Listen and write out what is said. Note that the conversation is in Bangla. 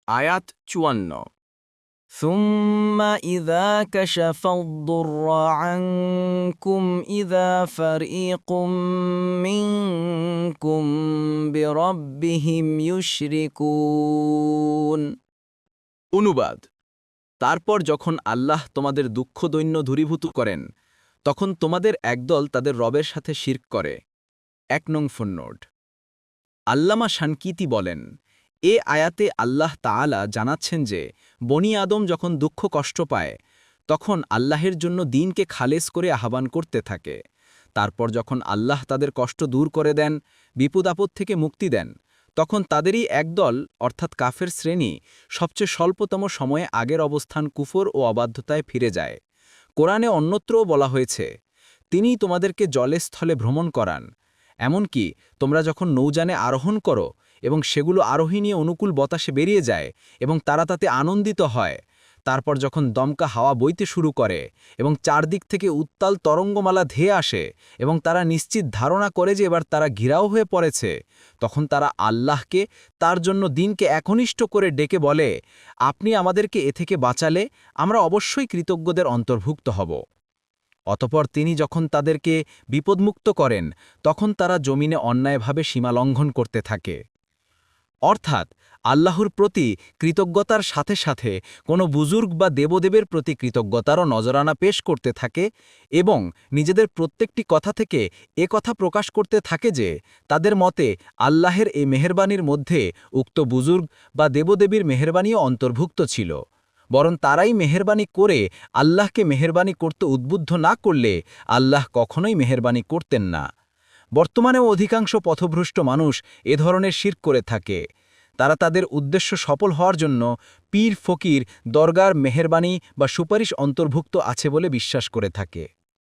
আয়াত ৫৪। ثم إذا كشف الضر عنكم إذا فريق منكم بربهم يشركون অনুবাদ। তারপর যখন আল্লাহ তোমাদের দুঃখ দৈন্য দূরীভূত করেন, তখন তোমাদের একদল তাদের রবের সাথে শিরক করে। ১ নং ফুটনোট। আল্লামা শানকিতি বলেন, এ আয়াতে আল্লাহ তাআলা জানাচ্ছেন যে বনি আদম যখন দুঃখ কষ্ট পায়, তখন আল্লাহের জন্য দ্বীনকে খালেস করে আহ্বান করতে থাকে। তারপর যখন আল্লাহ তাদের কষ্ট দূর করে দেন, বিপদ আপদ থেকে মুক্তি দেন, তখন তাদেরই একদল অর্থাৎ কাফের শ্রেণী সবচেয়ে স্বল্পতম সময়ে আগের অবস্থান কুফর ও অবাধ্যতায় ফিরে যায়। কোরআনে অন্যত্রও বলা হয়েছে, তিনিই তোমাদেরকে জলে স্থলে ভ্রমণ করান। এমনকি তোমরা যখন নৌযানে আরোহণ করো এবং সেগুলো আরোহী নিয়ে অনুকূল বাতাসে বেরিয়ে যায় এবং তারা তাতে আনন্দিত হয়, তারপর যখন দমকা হাওয়া বইতে শুরু করে এবং চারদিক থেকে উত্তাল তরঙ্গমালা ধেয়ে আসে এবং তারা নিশ্চিত ধারণা করে যে এবার তারা ঘিরাও হয়ে পড়েছে, তখন তারা আল্লাহকে তার জন্য দিনকে একনিষ্ঠ করে ডেকে বলে, আপনি আমাদেরকে এ থেকে বাঁচালে আমরা অবশ্যই কৃতজ্ঞদের অন্তর্ভুক্ত হব। অতপর তিনি যখন তাদেরকে বিপদমুক্ত করেন, তখন তারা জমিনে অন্যায়ভাবে সীমালঙ্ঘন করতে থাকে। অর্থাৎ আল্লাহর প্রতি কৃতজ্ঞতার সাথে সাথে কোনো বুজুর্গ বা দেবদেবের প্রতি কৃতজ্ঞতারও নজরানা পেশ করতে থাকে এবং নিজেদের প্রত্যেকটি কথা থেকে কথা প্রকাশ করতে থাকে যে তাদের মতে আল্লাহের এই মেহেরবানির মধ্যে উক্ত বুজুর্গ বা দেবদেবীর মেহেরবানিও অন্তর্ভুক্ত ছিল। বরং তারাই মেহেরবানি করে আল্লাহকে মেহেরবানি করতে উদ্বুদ্ধ না করলে আল্লাহ কখনোই মেহেরবানি করতেন না। বর্তমানেও অধিকাংশ পথভ্রষ্ট মানুষ এ ধরনের শিরক করে থাকে। তারা তাদের উদ্দেশ্য সফল হওয়ার জন্য পীর ফকির দরগার মেহেরবানি বা সুপারিশ অন্তর্ভুক্ত আছে বলে বিশ্বাস করে থাকে।